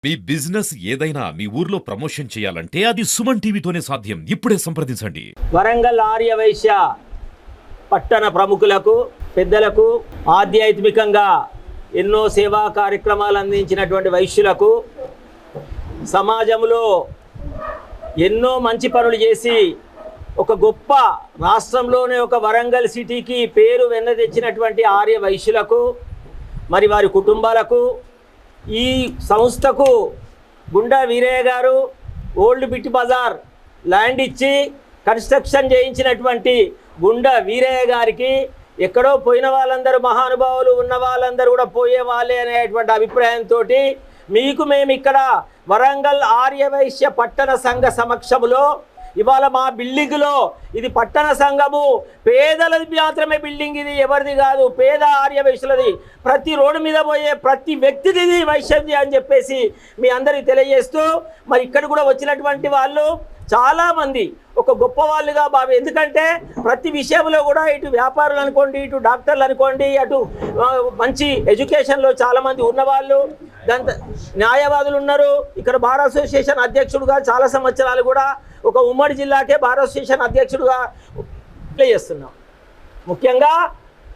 మీ business ఏదైనా మీ ఊర్లో promotion చేయాలంటే అది సుమన్ టీవీతోనే సాధ్యం. ఇప్పుడే సంప్రదించండి. వరంగల్ ఆర్యవైశ్య పట్టణ ప్రముఖులకు పెద్దలకు ఆధ్యాత్మికంగా ఎన్నో సేవా కార్యక్రమాలు అందించినటువంటి వైశ్యులకు సమాజంలో ఎన్నో మంచి పనులు చేసి ఒక గొప్ప రాష్ట్రంలోనే ఒక వరంగల్ సిటీకి పేరు వెన్న తెచ్చినటువంటి ఆర్య వైశ్యులకు మరి వారి కుటుంబాలకు ఈ సంస్థకు గుండా వీరయ్య గారు ఓల్డ్ బిట్ బజార్ ల్యాండ్ ఇచ్చి కన్స్ట్రక్షన్ చేయించినటువంటి గుండా వీరయ్య గారికి ఎక్కడో పోయిన వాళ్ళందరూ మహానుభావులు ఉన్న వాళ్ళందరూ కూడా పోయే వాళ్ళే అనేటువంటి అభిప్రాయంతో మీకు మేము ఇక్కడ వరంగల్ ఆర్యవైశ్య పట్టణ సంఘ సమక్షంలో ఇవాళ మా బిల్డింగ్లో ఇది పట్టణ సంఘము పేదలది మాత్రమే బిల్డింగ్, ఇది ఎవరిది కాదు, పేద ఆర్యవైశ్యులది, ప్రతి రోడ్డు మీద పోయే ప్రతి వ్యక్తిది ఇది వైశ్యది అని చెప్పేసి మీ అందరికీ తెలియజేస్తూ మరి ఇక్కడ కూడా వచ్చినటువంటి వాళ్ళు చాలామంది ఒక గొప్ప వాళ్ళుగా ఎందుకంటే ప్రతి విషయంలో కూడా ఇటు వ్యాపారులు అనుకోండి, ఇటు డాక్టర్లు అనుకోండి, అటు మంచి ఎడ్యుకేషన్లో చాలామంది ఉన్నవాళ్ళు, దాంతో న్యాయవాదులు ఉన్నారు. ఇక్కడ బార్ అసోసియేషన్ అధ్యక్షుడుగా చాలా సంవత్సరాలు కూడా ఒక ఉమ్మడి జిల్లాకే బార్ అసోసియేషన్ అధ్యక్షుడుగా ప్లే చేస్తున్నాం. ముఖ్యంగా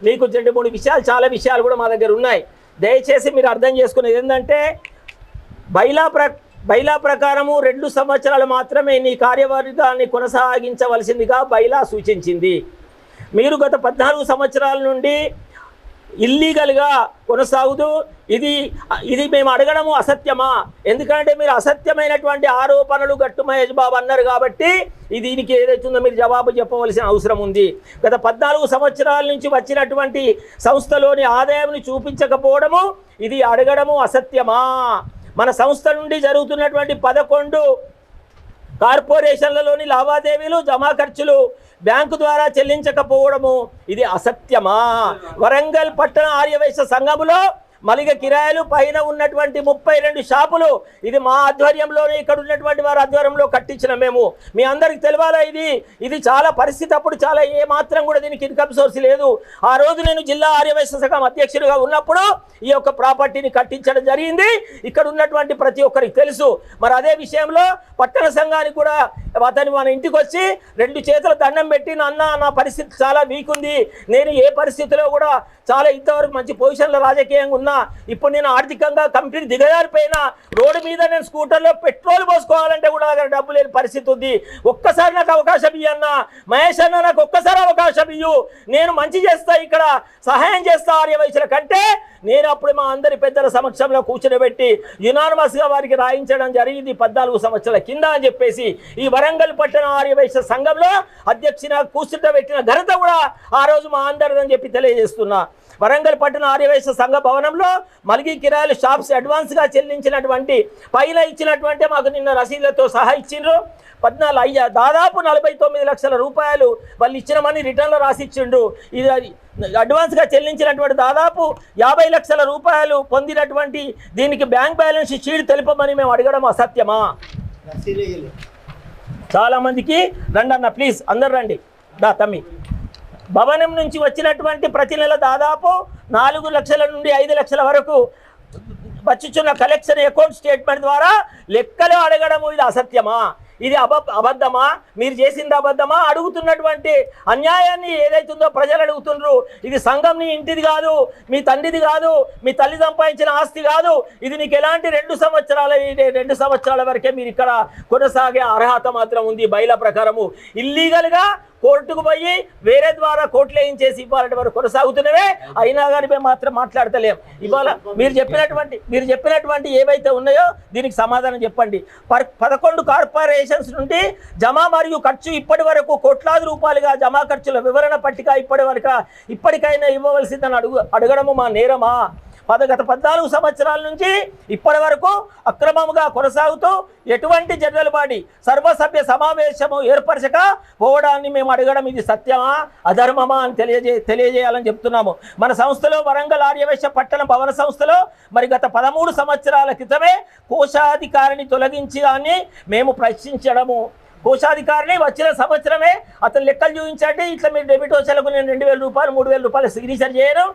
మీకు 2-3 విషయాలు, చాలా విషయాలు కూడా మా దగ్గర ఉన్నాయి. దయచేసి మీరు అర్థం చేసుకునేది ఏంటంటే బైలా ప్రకారము 2 సంవత్సరాలు మాత్రమే నీ కార్యవర్గాన్ని కొనసాగించవలసిందిగా బైలా సూచించింది. మీరు గత 14 సంవత్సరాల నుండి ఇల్లీగల్గా కొనసాగుతూ ఇది మేము అడగడము అసత్యమా? ఎందుకంటే మీరు అసత్యమైనటువంటి ఆరోపణలు గట్టు మహేష్ బాబు అన్నారు కాబట్టి దీనికి ఏదైతుందో మీరు జవాబు చెప్పవలసిన అవసరం ఉంది. గత 14 సంవత్సరాల నుంచి వచ్చినటువంటి సంస్థలోని ఆదాయాన్ని చూపించకపోవడము ఇది అడగడము అసత్యమా? మన సంస్థ నుండి జరుగుతున్నటువంటి 11 కార్పొరేషన్లలోని లావాదేవీలు జమా ఖర్చులు బ్యాంకు ద్వారా చెల్లించకపోవడము ఇది అసత్యమా? వరంగల్ పట్టణ ఆర్యవైశ్య సంఘములో మలిగ కిరాయిలు పైన ఉన్నటువంటి 32 షాపులు ఇది మా ఆధ్వర్యంలోనే, ఇక్కడ ఉన్నటువంటి వారి ఆధ్వర్యంలో కట్టించిన మేము. మీ అందరికి తెలవాలా ఇది చాలా పరిస్థితి అప్పుడు చాలా ఏమాత్రం కూడా దీనికి ఇన్కమ్ సోర్స్ లేదు. ఆ రోజు నేను జిల్లా ఆర్యవైశ్య సంఘం అధ్యక్షుడిగా ఉన్నప్పుడు ఈ యొక్క ప్రాపర్టీని కట్టించడం జరిగింది. ఇక్కడ ఉన్నటువంటి ప్రతి ఒక్కరికి తెలుసు. మరి అదే విషయంలో పట్టణ సంఘానికి కూడా అతను మన ఇంటికి వచ్చి 2 చేతుల దండం పెట్టి నా పరిస్థితి చాలా వీక్ ఉంది, నేను ఏ పరిస్థితిలో కూడా చాలా ఇంతవరకు మంచి పొజిషన్లో రాజకీయంగా ఉన్నా, ఇప్పుడు నేను ఆర్థికంగా కంప్లీట్ దిగజారిపోయినా, రోడ్డు మీద నేను స్కూటర్లో పెట్రోల్ పోసుకోవాలంటే కూడా డబ్బు లేని పరిస్థితి ఉంది, ఒక్కసారి నాకు అవకాశం ఇయ్యన్నా మహేష్ అన్న, నాకు ఒక్కసారి అవకాశం ఇయ్యు, నేను మంచి చేస్తా, ఇక్కడ సహాయం చేస్తా ఆర్యవైశ్యుల కంటే నేను అప్పుడు మా అందరి పెద్దల సమక్షంలో కూర్చోబెట్టి యునానిమస్గా వారికి రాయించడం జరిగింది 14 సంవత్సరాల కింద అని చెప్పేసి ఈ వరంగల్ పట్టణ ఆర్యవైశ్య సంఘంలో అధ్యక్షునిగా కూర్చుంటబెట్టిన ఘనత కూడా ఆ రోజు మా అందరిదని చెప్పి తెలియజేస్తున్నా. వరంగల్ పట్టణ ఆర్యవైశ్య సంఘ భవనంలో మలిగి కిరాయిలు షాప్స్ అడ్వాన్స్గా చెల్లించినటువంటి పైన ఇచ్చినటువంటి మాకు నిన్న రసీదులతో సహా ఇచ్చిండ్రు. దాదాపు 49 లక్షల రూపాయలు వాళ్ళు ఇచ్చిన మనీ రిటర్న్లో రాసిచ్చిండు. ఇది అడ్వాన్స్గా చెల్లించినటువంటి దాదాపు 50 లక్షల రూపాయలు పొందినటువంటి దీనికి బ్యాంక్ బ్యాలెన్స్ షీట్ తెలుపమని మేము అడగడం అసత్యమా? చాలామందికి రండి అన్న, ప్లీజ్ అందరు రండి. తమ్మి భవనం నుంచి వచ్చినటువంటి ప్రతి నెల దాదాపు 4 లక్షల నుండి 5 లక్షల వరకు వచ్చుచున్న కలెక్షన్ అకౌంట్ స్టేట్మెంట్ ద్వారా లెక్కలు అడగడము ఇది అసత్యమా? ఇది అబద్ధమా? మీరు చేసింది అబద్ధమా? అడుగుతున్నటువంటి అన్యాయాన్ని ఏదైతుందో ప్రజలు అడుగుతుండ్రు. ఇది సంఘం నీ ఇంటిది కాదు, మీ తండ్రిది కాదు, మీ తల్లి సంపాదించిన ఆస్తి కాదు, ఇది నీకు ఎలాంటి 2 సంవత్సరాల వరకే మీరు ఇక్కడ కొనసాగే అర్హత మాత్రం ఉంది. బైలా ప్రకారము ఇల్లీగల్గా కోర్టుకు పోయి వేరే ద్వారా కోర్టులు వేయించేసి ఇవ్వాలంటే వారు కొనసాగుతున్నవే, అయినా కానీ మేము మాత్రం మాట్లాడతలేం. ఇవాళ మీరు చెప్పినటువంటి ఏవైతే ఉన్నాయో దీనికి సమాధానం చెప్పండి. 11 కార్పొరేషన్స్ నుండి జమా మరియు ఖర్చు ఇప్పటి వరకు కోట్లాది రూపాయలుగా జమా ఖర్చుల వివరణ పట్టిక ఇప్పటికైనా ఇవ్వవలసిందని అడగడము మా నేరమా? గత 14 సంవత్సరాల నుంచి ఇప్పటి వరకు అక్రమంగా కొనసాగుతూ ఎటువంటి జనరల్ బాడీ సర్వసభ్య సమావేశము ఏర్పరచక పోవడాన్ని మేము అడగడం ఇది సత్యమా అధర్మమా అని తెలియజేయాలని చెప్తున్నాము. మన సంస్థలో వరంగల్ ఆర్యవైశ్య పట్టణ భవన సంస్థలో మరి గత 13 సంవత్సరాల క్రితమే కోశాధికారిని తొలగించి దాన్ని మేము ప్రశ్నించడము. కోశాధికారిని వచ్చిన సంవత్సరమే అతను లెక్కలు చూపించండి, ఇట్లా మీరు డెబిట్ వచ్చేలకు నేను 2,000 రూపాయలు 3,000 రూపాయలు సిగ్నేచర్ చేయను,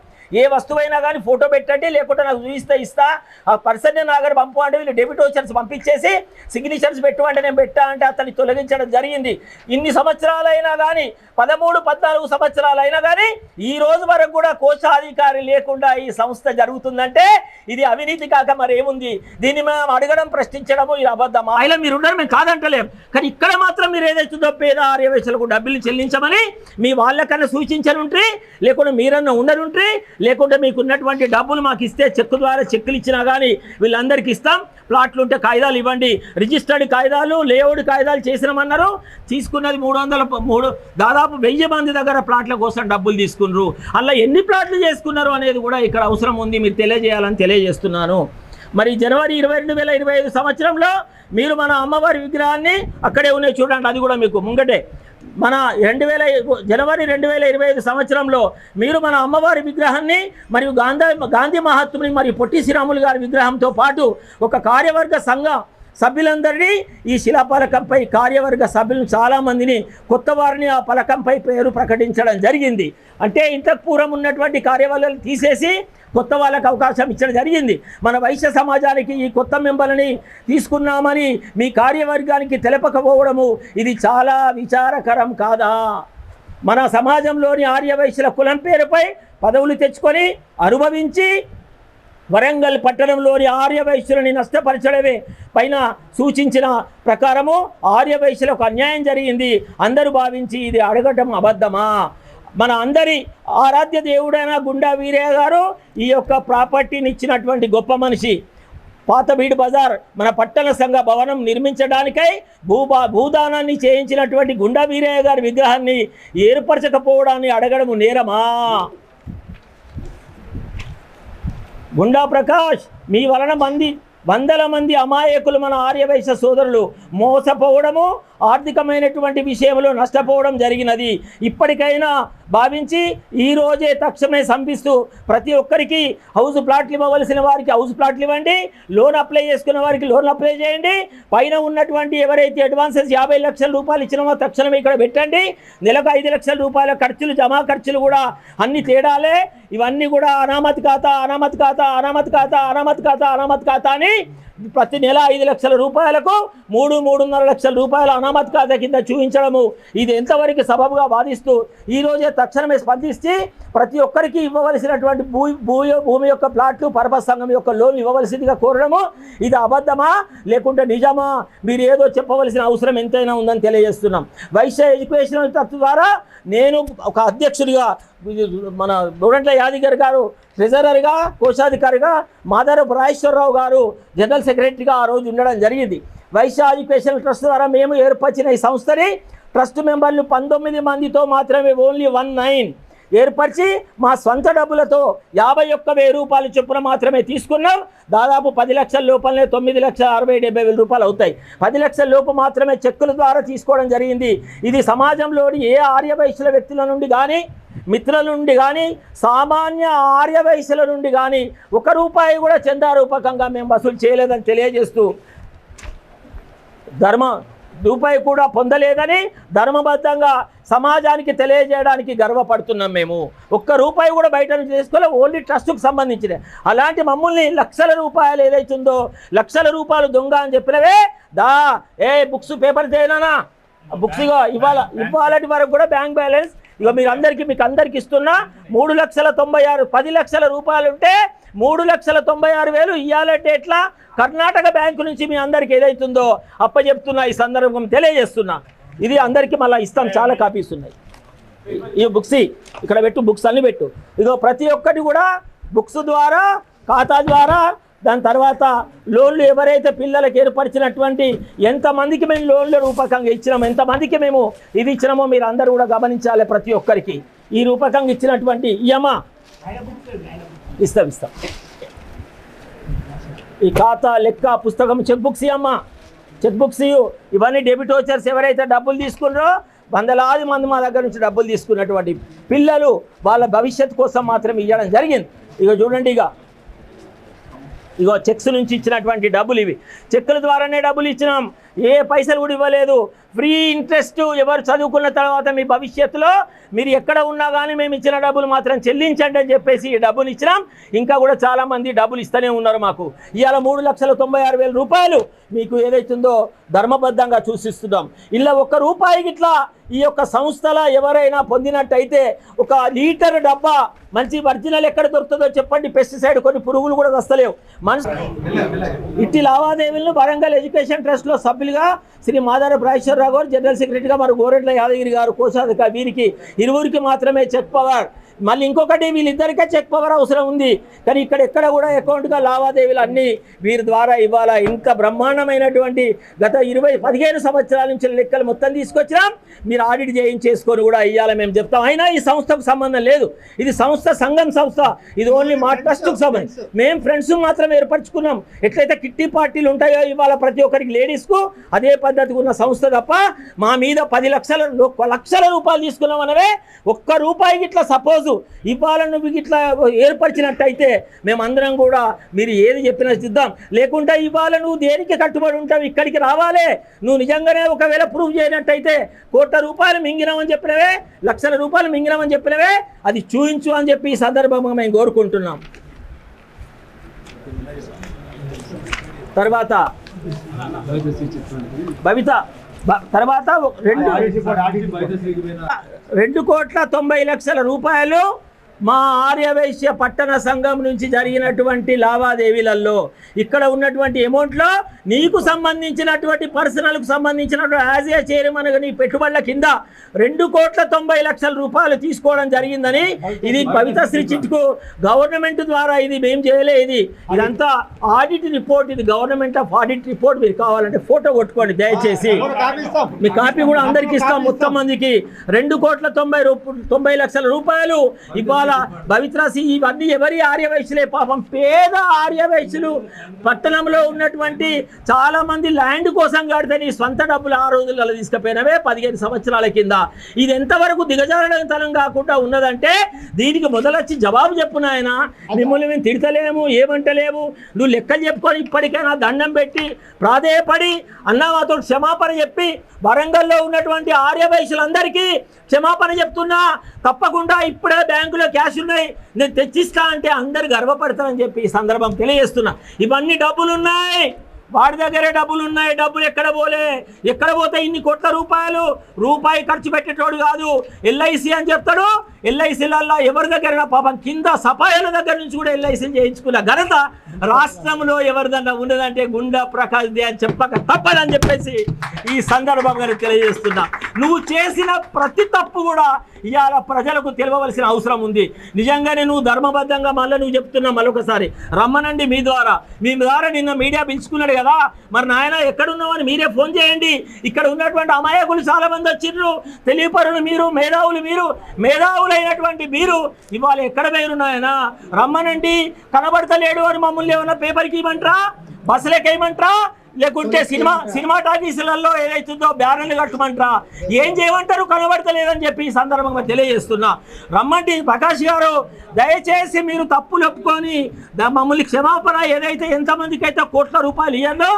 ఏ వస్తువైనా కానీ ఫోటో పెట్టండి, లేకుంటే నాకు చూపిస్తే ఇస్తా, ఆ పర్సన్ని నా దగ్గర పంపు అంటే వీళ్ళు డెబిట్ వోచర్స్ పంపించేసి సిగ్నేచర్స్ పెట్టు అంటే నేను పెట్టా అంటే అతన్ని తొలగించడం జరిగింది. ఇన్ని సంవత్సరాలైనా కానీ 13-14 సంవత్సరాలైనా కానీ ఈ రోజు వరకు కూడా కోశాధికారి లేకుండా ఈ సంస్థ జరుగుతుందంటే ఇది అవినీతి కాక మరేముంది? దీన్ని మేము అడగడం, ప్రశ్నించడము ఇది అబద్ధమా? ఇలా మీరు ఉండడం మేము కాదంటలేం, కానీ ఇక్కడ మాత్రం మీరు ఏదైతుందో పేద ఆర్యవైశ్యులకు డబ్బులు చెల్లించమని మీ వాళ్ళకన్నా సూచించనుంటే, లేకుంటే మీరన్నా ఉండనుంటే, లేకుంటే మీకున్నటువంటి డబ్బులు మాకు ఇస్తే చెక్కు ద్వారా చెక్కులు ఇచ్చినా కానీ వీళ్ళందరికీ ఇస్తాం, ప్లాట్లు ఉంటే కాగితాలు ఇవ్వండి, రిజిస్టర్డ్ కాగితాలు, లేఅవుట్ కాగితాలు చేసినామన్నారు. తీసుకున్నది 300 దాదాపు 1000 మంది దగ్గర ప్లాట్ల కోసం డబ్బులు తీసుకున్నారు. అలా ఎన్ని ప్లాట్లు చేసుకున్నారు అనేది కూడా ఇక్కడ అవసరం ఉంది, మీరు తెలియజేయాలని తెలియజేస్తున్నాను. మరి జనవరి 2025 సంవత్సరంలో మీరు మన అమ్మవారి విగ్రహాన్ని అక్కడే ఉన్నాయి చూడండి, అది కూడా మీకు ముంగటే మన జనవరి 2025 సంవత్సరంలో మీరు మన అమ్మవారి విగ్రహాన్ని మరియు గాంధీ మహాత్ముని మరియు పొట్టి శ్రీరాములు గారి విగ్రహంతో పాటు ఒక కార్యవర్గ సంఘ సభ్యులందరినీ ఈ శిలాపలకంపై కార్యవర్గ సభ్యులను చాలామందిని కొత్త వారిని ఆ పలకంపై పేరు ప్రకటించడం జరిగింది. అంటే ఇంతకు పూర్వం ఉన్నటువంటి కార్యవర్గాలు తీసేసి కొత్త వాళ్ళకు అవకాశం ఇచ్చడం జరిగింది. మన వైశ్య సమాజానికి ఈ కొత్త మెంబర్లని తీసుకున్నామని మీ కార్యవర్గానికి తెలపకపోవడము ఇది చాలా విచారకరం కాదా? మన సమాజంలోని ఆర్యవైశ్యుల కులం పేరుపై పదవులు తెచ్చుకొని అనుభవించి వరంగల్ పట్టణంలోని ఆర్యవైశ్యులని నష్టపరచడమే పైన సూచించిన ప్రకారము ఆర్యవైశ్యులకు అన్యాయం జరిగింది అందరూ భావించి ఇది అడగటం అబద్ధమా? మన అందరి ఆరాధ్య దేవుడైన గుండా వీరయ్య గారు ఈ యొక్క ప్రాపర్టీని ఇచ్చినటువంటి గొప్ప మనిషి. పాత బీడ్ బజార్ మన పట్టణ సంఘ భవనం నిర్మించడానికై భూదానాన్ని చేయించినటువంటి గుండా వీరయ్య గారి విగ్రహాన్ని ఏర్పరచకపోవడాన్ని అడగడము నేరమా? గుండా ప్రకాష్ మీ వలన వందల మంది అమాయకులు మన ఆర్యవైశ్య సోదరులు మోసపోవడము, ఆర్థికమైనటువంటి విషయంలో నష్టపోవడం జరిగినది. ఇప్పటికైనా భావించి ఈరోజే తక్షణమే సంపిస్తూ ప్రతి ఒక్కరికి హౌస్ ప్లాట్లు ఇవ్వవలసిన వారికి హౌస్ ప్లాట్లు ఇవ్వండి, లోన్ అప్లై చేసుకున్న వారికి లోన్లు అప్లై చేయండి, పైన ఉన్నటువంటి ఎవరైతే అడ్వాన్సెస్ 50 లక్షల రూపాయలు ఇచ్చినామో తక్షణమే ఇక్కడ పెట్టండి, నెలకు 5 లక్షల రూపాయల ఖర్చులు జమా ఖర్చులు కూడా అన్ని తేడాలే, ఇవన్నీ కూడా అనామత్ ఖాతా అనామత్ ఖాతా అనామత్ ఖాతా అనామత్ ఖాతా అనామత్ ఖాతా అని ప్రతి నెల 5 లక్షల రూపాయలకు 3-3.5 లక్షల రూపాయల అనామత్ ఖాతా కింద చూపించడము ఇది ఎంతవరకు సబబుగా వాదిస్తూ ఈరోజే తక్షణమే స్పందించి ప్రతి ఒక్కరికి ఇవ్వవలసినటువంటి భూమి యొక్క ప్లాట్లు పర్పస్ సంఘం యొక్క లోన్ ఇవ్వవలసిందిగా కోరడము ఇది అబద్ధమా లేకుంటే నిజమా? మీరు ఏదో చెప్పవలసిన అవసరం ఎంతైనా ఉందని తెలియజేస్తున్నాం. వైశ్య ఎడ్యుకేషనల్ ట్రస్ట్ ద్వారా నేను ఒక అధ్యక్షుడిగా, మన గోరంట్ల యాదగిరి గారు ట్రెజరర్గా, కోశాధికారిగా, మాధవరపు రాజేశ్వరరావు గారు జనరల్ సెక్రటరీగా ఆ రోజు ఉండడం జరిగింది. వైశ్య ఎడ్యుకేషనల్ ట్రస్ట్ ద్వారా మేము ఏర్పరిచిన ఈ సంస్థని ట్రస్ట్ మెంబర్లు 19 మందితో మాత్రమే ఓన్లీ 19 ఏర్పరిచి మా సొంత డబ్బులతో 51,000 రూపాయల చొప్పున మాత్రమే తీసుకున్నాం. దాదాపు 10 లక్షల లోపలనే 9,60,70,000 రూపాయలు అవుతాయి. 10 లక్షల లోపు మాత్రమే చెక్కుల ద్వారా తీసుకోవడం జరిగింది. ఇది సమాజంలోని ఏ ఆర్యవైశ్యుల వ్యక్తుల నుండి కానీ, మిత్రుల నుండి కానీ, సామాన్య ఆర్యవైశ్యుల నుండి కానీ 1 రూపాయి కూడా చందారూపకంగా మేము వసూలు చేయలేదని తెలియజేస్తూ, రూపాయి కూడా పొందలేదని ధర్మబద్ధంగా సమాజానికి తెలియజేయడానికి గర్వపడుతున్నాం. మేము 1 రూపాయి కూడా బయట నుంచి తీసుకోలే, ఓన్లీ ట్రస్ట్కు సంబంధించిన. అలాంటి మమ్మల్ని లక్షల రూపాయలు ఏదైతుందో లక్షల రూపాయలు దొంగ అని చెప్పినవే బుక్స్ పేపర్ చేయనా బుక్స్ ఇవాళటి వరకు కూడా బ్యాంక్ బ్యాలెన్స్ మీకు అందరికి ఇస్తున్నా 3,96,000 10 లక్షల రూపాయలు ఉంటే 3,96,000 ఇయ్యాలంటే ఎట్లా? కర్ణాటక బ్యాంకు నుంచి మీ అందరికి ఏదైతుందో అప్పచెప్తున్నా, ఈ సందర్భం తెలియజేస్తున్నా. ఇది అందరికీ మళ్ళీ ఇస్తాం, చాలా కాపీస్ ఉన్నాయి. ఈ బుక్స్ ఇక్కడ పెట్టు, బుక్స్ అన్ని పెట్టు. ఇదో ప్రతి ఒక్కటి కూడా బుక్స్ ద్వారా, ఖాతా ద్వారా, దాని తర్వాత లోన్లు ఎవరైతే పిల్లలకు ఏర్పరిచినటువంటి ఎంతమందికి మేము లోన్ల రూపకంగా ఇచ్చినామో, ఎంతమందికి మేము ఇది ఇచ్చినామో మీరు అందరూ కూడా గమనించాలి. ప్రతి ఒక్కరికి ఈ రూపకంగా ఇచ్చినటువంటి ఇయమా ఇస్తాం. ఈ ఖాతా, లెక్క, పుస్తకం, చెక్ బుక్స్ అమ్మా, చెక్ బుక్స్ ఇవన్నీ డెబిట్ వోచర్స్ ఎవరైతే డబ్బులు తీసుకున్నారో వందలాది మంది మా దగ్గర నుంచి డబ్బులు తీసుకున్నటువంటి పిల్లలు వాళ్ళ భవిష్యత్తు కోసం మాత్రం ఇవ్వడం జరిగింది. ఇక చూడండి, ఇగో చెక్స్ నుంచి ఇచ్చినటువంటి డబ్బులు ఇవి. చెక్కుల ద్వారానే డబ్బులు ఇచ్చినాం, ఏ పైసలు కూడా ఇవ్వలేదు. ఫ్రీ ఇంట్రెస్ట్ ఎవరు చదువుకున్న తర్వాత మీ భవిష్యత్తులో మీరు ఎక్కడ ఉన్నా కానీ మేము ఇచ్చిన డబ్బులు మాత్రం చెల్లించండి అని చెప్పేసి ఈ డబ్బులు ఇచ్చినాం. ఇంకా కూడా చాలామంది డబ్బులు ఇస్తూనే ఉన్నారు మాకు. ఇవాళ 3,96,000 రూపాయలు మీకు ఏదైతుందో ధర్మబద్ధంగా సూచిస్తున్నాం. ఇలా ₹1 ఇట్లా ఈ యొక్క సంస్థలో ఎవరైనా పొందినట్టయితే 1 లీటర్ డబ్బా మంచి ఒరిజినల్ ఎక్కడ దొరుకుతుందో చెప్పండి. పెస్టిసైడ్ కొన్ని పురుగులు కూడా వస్తలేవు. ఇట్టి లావాదేవీలను వరంగల్ ఎడ్యుకేషన్ ట్రస్ట్లో సభ్యులుగా శ్రీ మాదారపు రాజేశ్వరరావు గారు, జనరల్ సెక్రటరీగా మరి గోరెడ్ల యాదగిరి గారు కోశాధికారి. వీరికి ఇరువురికి మాత్రమే చెక్ పవర్. మళ్ళీ ఇంకొకటి వీళ్ళిద్దరికే చెక్ పవర్ అవసరం ఉంది. కానీ ఇక్కడ ఎక్కడ కూడా అకౌంట్గా లావాదేవీలు అన్నీ వీరి ద్వారా ఇవ్వాలా. ఇంకా బ్రహ్మాండమైనటువంటి గత 15 సంవత్సరాల నుంచి లెక్కలు మొత్తం తీసుకొచ్చినాం. మీరు ఆడిట్ చేయించేసుకొని కూడా ఇవ్వాలని మేము చెప్తాం. అయినా ఈ సంస్థకు సంబంధం లేదు. ఇది సంఘం సంస్థ. ఇది ఓన్లీ మా ట్రస్ట్కు సంబంధించి మేము ఫ్రెండ్స్ మాత్రం ఏర్పరచుకున్నాం. ఎట్లయితే కిట్టి పార్టీలు ఉంటాయో ఇవాళ ప్రతి ఒక్కరికి లేడీస్కు అదే పద్ధతికి ఉన్న సంస్థ తప్ప మా మీద 10 లక్షల రూపాయలు తీసుకున్నాం అనవే. ₹1 ఇట్లా సపోజు ఇవాళ నువ్వు ఇట్లా ఏర్పరిచినట్టయితే మేమందరం కూడా మీరు ఏది చెప్పినా సిద్ధం. లేకుంటే ఇవాళ నువ్వు దేనికి కట్టుబడి ఉంటావు, ఇక్కడికి రావాలే. నువ్వు నిజంగానే ఒకవేళ ప్రూవ్ చేయనట్టయితే ₹1,00,00,000 మింగినామని చెప్పినవే, ₹1,00,000 మింగినామని చెప్పినవే అది చూయించు అని చెప్పి ఈ సందర్భంగా మేము కోరుకుంటున్నాం. తర్వాత భవిత తర్వాత 2,90,00,000 రూపాయలు మా ఆర్యవైశ్య పట్టణ సంఘం నుంచి జరిగినటువంటి లావాదేవీలలో ఇక్కడ ఉన్నటువంటి అమౌంట్లో నీకు సంబంధించినటువంటి పర్సనల్కు సంబంధించినటువంటి యాజ్ ఏ చైర్మన్ నీ పెట్టుబడుల కింద 2,90,00,000 రూపాయలు తీసుకోవడం జరిగిందని ఇది పవిత్రశ్రీ చిట్కు గవర్నమెంట్ ద్వారా ఇది మేము చేయలే. ఇదంతా ఆడిట్ రిపోర్ట్. ఇది గవర్నమెంట్ ఆఫ్ ఆడిట్ రిపోర్ట్. మీరు కావాలంటే ఫోటో కొట్టుకోండి దయచేసి. మీ కాపీ కూడా అందరికి ఇస్తాం. మొత్తం మందికి 2,90,00,000 రూపాయలు ఇవాళ పవిత్రశ్రీ. ఇవన్నీ ఎవరి ఆర్యవైశ్యులే పాపం. పేద ఆర్యవైశ్యులు పట్టణంలో ఉన్నటువంటి చాలా మంది ల్యాండ్ కోసం కడితే నీ సొంత డబ్బులు ఆ రోజులలో తీసుకుపోయినవే 15 సంవత్సరాల కింద. ఇది ఎంతవరకు దిగజారడం కాకుండా ఉన్నదంటే దీనికి మొదలొచ్చి జవాబు చెప్పు నాయన. మిమ్మల్ని మేము తిడతలేము, ఏమంటలేము. నువ్వు లెక్కలు చెప్పుకొని ఇప్పటికైనా దండం పెట్టి ప్రాధేయపడి అన్నమాతో క్షమాపణ చెప్పి వరంగల్లో ఉన్నటువంటి ఆర్యవైశ్యులందరికీ క్షమాపణ చెప్తున్నా. తప్పకుండా ఇప్పుడే బ్యాంకులో క్యాష్ ఉన్నాయి, నేను తెచ్చిస్తా అంటే అందరు గర్వపడతారని చెప్పి ఈ సందర్భం తెలియజేస్తున్నా. ఇవన్నీ డబ్బులు ఉన్నాయి, వాడి దగ్గరే డబ్బులు ఉన్నాయి. డబ్బులు ఎక్కడ పోతే ఇన్ని కోట్ల రూపాయి ఖర్చు పెట్టేటోడు కాదు. ఎల్ఐసి అని చెప్తాడు. ఎల్ఐసీలల్లో ఎవరి దగ్గర పాపం కింద సఫాయిల దగ్గర నుంచి కూడా ఎల్ఐసీని చేయించుకున్న ఘనత రాష్ట్రంలో ఎవరిదన్నా ఉన్నదంటే గుండా ప్రకాష్ దే అని చెప్పక తప్పదని చెప్పేసి ఈ సందర్భంగా తెలియజేస్తున్నా. నువ్వు చేసిన ప్రతి తప్పు కూడా ఇవాళ ప్రజలకు తెలియవలసిన అవసరం ఉంది. నిజంగానే నువ్వు ధర్మబద్ధంగా మళ్ళీ నువ్వు చెప్తున్నా మరొకసారి రమ్మనండి. మీ ద్వారా నిన్న మీడియా పిలుచుకున్నాడు కదా, మరి నాయన ఎక్కడున్నామని మీరే ఫోన్ చేయండి. ఇక్కడ ఉన్నటువంటి అమాయకులు చాలా మంది వచ్చిర్రు. తెలియపరులు మీరు, మేధావులైనటువంటి మీరు ఇవాళ ఎక్కడ పోయినాయన రమ్మనండి. కనబడతలేడు అని మమ్మల్ని ఏమన్నా పేపర్కి ఇవ్వమంటారా, బస్సులకి వేయమంటారా, లేకుంటే సినిమా టాకీసులలో ఏదైతుందో బ్యానర్లు కట్టమంటారా, ఏం చేయమంటారు? కనబడతలేదని చెప్పి ఈ సందర్భంగా తెలియజేస్తున్నా. రమ్మండి ప్రకాష్ గారు, దయచేసి మీరు తప్పులు ఒప్పుకొని మమ్మల్ని క్షమాపణ ఏదైతే ఎంతమందికి అయితే కోట్ల రూపాయలు ఇవ్వాలో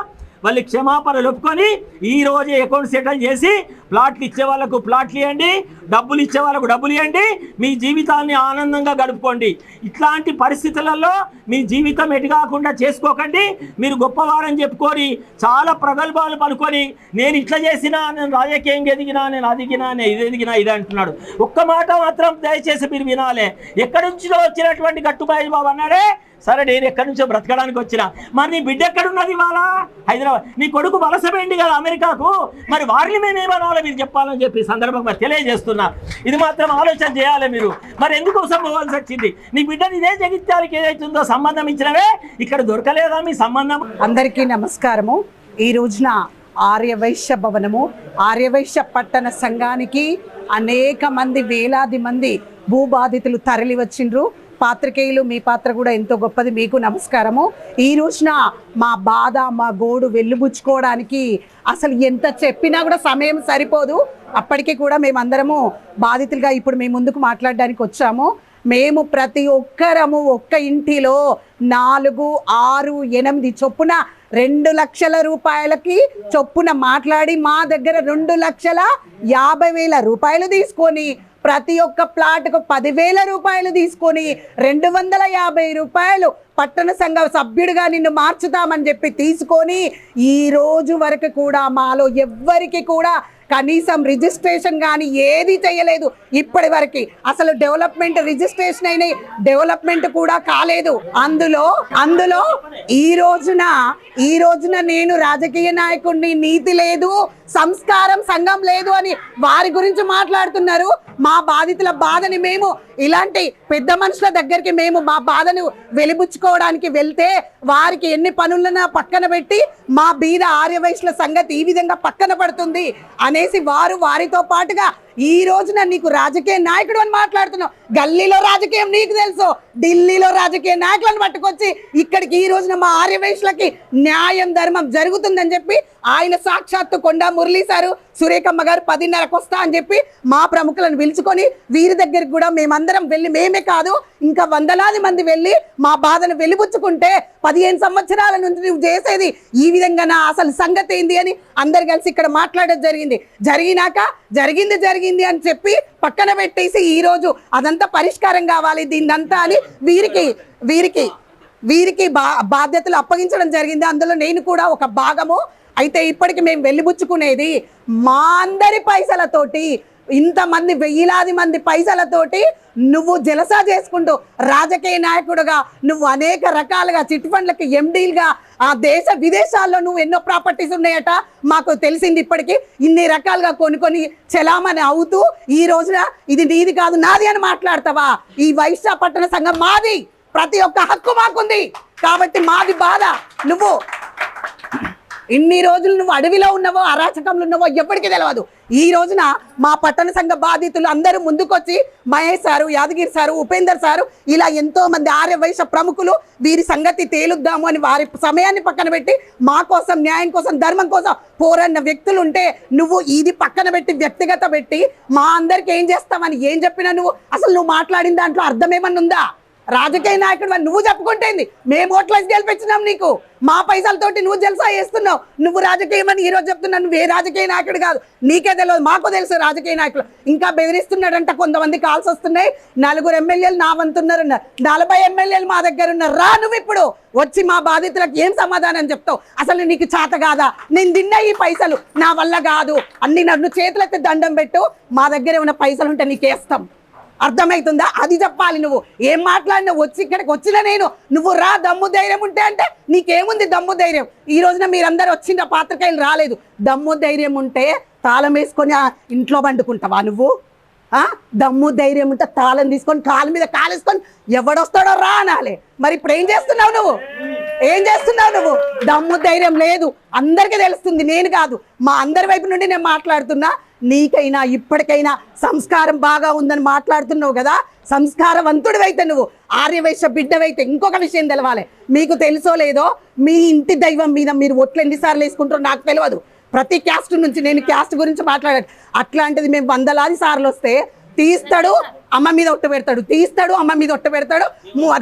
వాళ్ళు క్షమాపణలు ఒప్పుకొని ఈరోజే అకౌంట్ సెటిల్ చేసి ప్లాట్లు ఇచ్చే వాళ్ళకు ప్లాట్లు ఇవ్వండి, డబ్బులు ఇచ్చే వాళ్ళకు డబ్బులు ఇవ్వండి, మీ జీవితాన్ని ఆనందంగా గడుపుకోండి. ఇట్లాంటి పరిస్థితులలో మీ జీవితం ఎటు కాకుండా చేసుకోకండి. మీరు గొప్పవారని చెప్పుకొని చాలా ప్రగల్భాలు పలుకొని నేను ఇట్లా చేసినా, నేను రాజకీయంగా ఎదిగినా, నేను అదిగినా, నేను ఇది ఎదిగినా ఇది అంటున్నాడు. ఒక్క మాట మాత్రం దయచేసి మీరు వినాలి. ఎక్కడి నుంచో వచ్చినటువంటి గట్టుబాయి బాబు అన్నాడే, సరే నేను ఎక్కడి నుంచో బ్రతకడానికి వచ్చినా, మరి నీ బిడ్డ ఎక్కడున్నది ఇవాళ? హైదరాబాద్. నీ కొడుకు వలసపోయింది కదా అమెరికాకు, మరి వారిని మేమేమనాలో మీరు చెప్పాలని చెప్పి సందర్భంగా తెలియజేస్తున్నా. ఇది మాత్రం ఆలోచన చేయాలి మీరు. మరి ఎందుకోసం పోవాల్సి వచ్చింది? నీ బిడ్డని ఇదే జగిత్యాలకి ఏదైతుందో సంబంధం ఇచ్చినవే, ఇక్కడ దొరకలేదా మీ సంబంధం? అందరికీ నమస్కారము. ఈ రోజున ఆర్యవైశ్య భవనము, ఆర్యవైశ్య పట్టణ సంఘానికి అనేక మంది, వేలాది మంది భూబాధితులు తరలి వచ్చిండ్రు. పాత్రికేయులు, మీ పాత్ర కూడా ఎంతో గొప్పది, మీకు నమస్కారము. ఈ రోజున మా బాధ, మా గోడు వెల్లుబుచ్చుకోవడానికి అసలు ఎంత చెప్పినా కూడా సమయం సరిపోదు. అప్పటికి కూడా మేమందరము బాధితులుగా ఇప్పుడు మీ ముందుకు మాట్లాడడానికి వచ్చాము. మేము ప్రతి ఒక్కరము ఒక్క ఇంటిలో 4, 6, 8 చొప్పున 2 లక్షల రూపాయలకి చొప్పున మాట్లాడి మా దగ్గర 2,50,000 రూపాయలు తీసుకొని ప్రతి ఒక్క ప్లాట్కు 10,000 రూపాయలు తీసుకొని 250 రూపాయలు పట్టణ సంఘ సభ్యుడిగా నిన్ను మార్చుతామని చెప్పి తీసుకొని ఈ రోజు వరకు కూడా మాలో ఎవ్వరికి కూడా కనీసం రిజిస్ట్రేషన్ కానీ ఏది చేయలేదు. ఇప్పటి వరకు అసలు డెవలప్మెంట్ రిజిస్ట్రేషన్ అయిన డెవలప్మెంట్ కూడా కాలేదు. అందులో ఈ రోజున నేను రాజకీయ నాయకుడిని, నీతి లేదు, సంస్కారం సంఘం లేదు అని వారి గురించి మాట్లాడుతున్నారు. మా బాధితుల బాధని మేము ఇలాంటి పెద్ద మనుషుల దగ్గరికి మేము మా బాధను వెలిబుచ్చుకోవడానికి వెళ్తే వారికి ఎన్ని పనులన్నా పక్కన పెట్టి మా బీద ఆర్యవైశ్యుల సంగతి ఈ విధంగా పక్కన పడుతుంది అనేసి వారితో పాటుగా ఈ రోజున నీకు రాజకీయ నాయకుడు అని మాట్లాడుతున్నావు. గల్లీలో రాజకీయం నీకు తెలుసు, ఢిల్లీలో రాజకీయ నాయకులను పట్టుకొచ్చి ఇక్కడికి ఈ రోజున మా ఆర్యవైశ్యులకి న్యాయం ధర్మం జరుగుతుందని చెప్పి ఆయన సాక్షాత్తు కొండా మురళీ సారు, సురేఖమ్మ గారు 10:30కు వస్తా అని చెప్పి మా ప్రముఖులను పిలుచుకొని వీరి దగ్గరికి కూడా మేమందరం వెళ్ళి, మేమే కాదు ఇంకా వందలాది మంది వెళ్ళి మా బాధను వెలిబుచ్చుకుంటే 15 సంవత్సరాల నుంచి నువ్వు చేసేది ఈ విధంగా నా అసలు సంగతి ఏంది అని అందరు కలిసి ఇక్కడ మాట్లాడడం జరిగింది. జరిగింది అని చెప్పి పక్కన పెట్టేసి ఈ రోజు అదంతా పరిష్కారం కావాలి దీన్నంతా అని వీరికి బాధ్యతలు అప్పగించడం జరిగింది. అందులో నేను కూడా ఒక భాగము. అయితే ఇప్పటికి మేము వెళ్ళిబుచ్చుకునేది మా అందరి పైసలతోటి, ఇంతమంది 1000 మంది పైసలతోటి నువ్వు జలసా చేసుకుంటూ రాజకీయ నాయకుడుగా నువ్వు అనేక రకాలుగా చిట్ ఫండ్లకి ఎండీలుగా ఆ దేశ విదేశాల్లో నువ్వు ఎన్నో ప్రాపర్టీస్ ఉన్నాయట మాకు తెలిసింది. ఇప్పటికీ ఇన్ని రకాలుగా కొన్ని చలామణి అవుతూ ఈ రోజున ఇది నీది కాదు నాది అని మాట్లాడతావా? ఈ వైశ్య పట్టణ సంఘం మాది, ప్రతి ఒక్క హక్కు మాకుంది కాబట్టి మాది బాధ. నువ్వు ఇన్ని రోజులు నువ్వు అడవిలో ఉన్నావో అరాచకంలో ఉన్నావో ఎప్పటికీ తెలియదు. ఈ రోజున మా పట్టణ సంఘ బాధితులు అందరూ ముందుకొచ్చి Mahesh sir, Yadagiri sir, Upender sir ఇలా ఎంతో మంది ఆర్యవైశ్య ప్రముఖులు వీరి సంగతి తేలుద్దాము అని వారి సమయాన్ని పక్కన పెట్టి మా కోసం, న్యాయం కోసం, ధర్మం కోసం పోరన్న వ్యక్తులు ఉంటే నువ్వు ఇది పక్కన పెట్టి వ్యక్తిగత పెట్టి మా అందరికి ఏం చేస్తామని ఏం చెప్పినా అసలు నువ్వు మాట్లాడిన దాంట్లో అర్థం ఏమన్నా ఉందా? రాజకీయ నాయకుడు నువ్వు చెప్పుకుంటేంది, మేము ఓట్లేసి గెలిపించినాం నీకు, మా పైసలతోటి నువ్వు జల్సా చేస్తున్నావు. నువ్వు రాజకీయం అని ఈరోజు చెప్తున్నావు. నువ్వు ఏ రాజకీయ నాయకుడు కాదు, నీకే తెలియదు, మాకు తెలుసు రాజకీయ నాయకులు. ఇంకా బెదిరిస్తున్నాడంట, కొంతమంది కాల్స్ వస్తున్నాయి. 4 ఎమ్మెల్యేలు నా వంతున్నారు, 40 ఎమ్మెల్యేలు మా దగ్గర ఉన్నారు. రా నువ్వు ఇప్పుడు వచ్చి మా బాధితులకు ఏం సమాధానం చెప్తావు? అసలు నీకు చేత కాదా? నేను తిన్న ఈ పైసలు నా వల్ల కాదు అన్ని నన్ను చేతులెత్తి దండం పెట్టు, మా దగ్గర ఉన్న పైసలు ఉంటే నీకేస్తాం. అర్థమవుతుందా? అది చెప్పాలి. నువ్వు ఏం మాట్లాడినా వచ్చి ఇక్కడికి వచ్చిన నేను నువ్వు రా, దమ్ము ధైర్యం ఉంటే అంటే నీకేముంది దమ్ము ధైర్యం? ఈ రోజున మీరందరూ వచ్చిన పాత్రికేయులు రాలేదు. దమ్ము ధైర్యం ఉంటే తాళం వేసుకొని ఇంట్లో పండుకుంటావా నువ్వు? దమ్ము ధైర్యం ఉంటే తాళం తీసుకొని కాలు మీద కాలేసుకొని ఎవడొస్తాడో రా అనాలి. మరి ఇప్పుడు ఏం చేస్తున్నావు నువ్వు? దమ్ము ధైర్యం లేదు, అందరికీ తెలుస్తుంది, నేను కాదు మా అందరి వైపు నుండి నేను మాట్లాడుతున్నా. నీకైనా ఇప్పటికైనా సంస్కారం బాగా ఉందని మాట్లాడుతున్నావు కదా, సంస్కారవంతుడివైతే నువ్వు ఆర్యవైశ్య బిడ్డవైతే ఇంకొక విషయం తెలవాలి. మీకు తెలుసో లేదో మీ ఇంటి దైవం మీద మీరు ఒట్లు ఎన్నిసార్లు వేసుకుంటారో నాకు తెలియదు. ప్రతి క్యాస్ట్ నుంచి, నేను క్యాస్ట్ గురించి మాట్లాడాను, అట్లాంటిది మేము 100 సార్లు వస్తే తీస్తాడు అమ్మ మీద ఒట్టు పెడతాడు, తీస్తాడు అమ్మ మీద ఒట్టు పెడతాడు,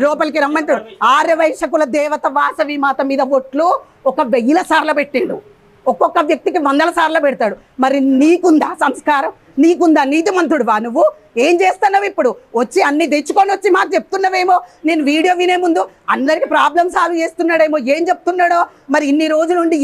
లోపలికి రమ్మంటాడు. ఆర్యవైశ్యకుల దేవత వాసవి మాత మీద ఒట్లు 1000 సార్లు పెట్టిండు, ఒక్కొక్క వ్యక్తికి 100 సార్లు పెడతాడు. మరి నీకుందా సంస్కారం? నీకుందా? నీతిమంతుడువా నువ్వు? ఏం చేస్తున్నావు ఇప్పుడు? వచ్చి అన్ని తెచ్చుకొని వచ్చి మాకు చెప్తున్నావేమో. నేను వీడియో వినే ముందు అందరికి ప్రాబ్లం సాల్వ్ చేస్తున్నాడేమో, ఏం చెప్తున్నాడో మరి ఇన్ని రోజుల నుండి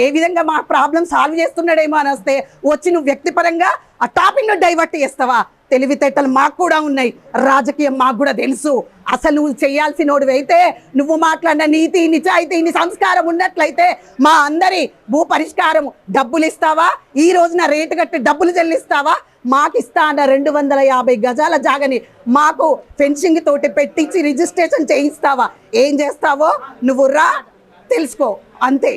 ఏ విధంగా మా ప్రాబ్లం సాల్వ్ చేస్తున్నాడేమో అని వస్తే వచ్చి నువ్వు వ్యక్తిపరంగా ఆ టాపిక్ను డైవర్ట్ చేస్తావా? తెలివితేటలు మాకు కూడా ఉన్నాయి, రాజకీయం మాకు కూడా తెలుసు. అసలు నువ్వు చేయాల్సినోడు అయితే నువ్వు మాట్లాడిన నీతి, నిజాయితీ, నీ సంస్కారం ఉన్నట్లయితే మా అందరి భూ పరిష్కారం డబ్బులు ఇస్తావా? ఈ రోజున రేటు కట్టి డబ్బులు చెల్లిస్తావా? మాకు ఇస్తా అన్న 250 గజాల జాగని మాకు ఫెన్సింగ్ తోటి పెట్టించి రిజిస్ట్రేషన్ చేయిస్తావా? ఏం చేస్తావో నువ్వు రా, తెలుసుకో, అంతే.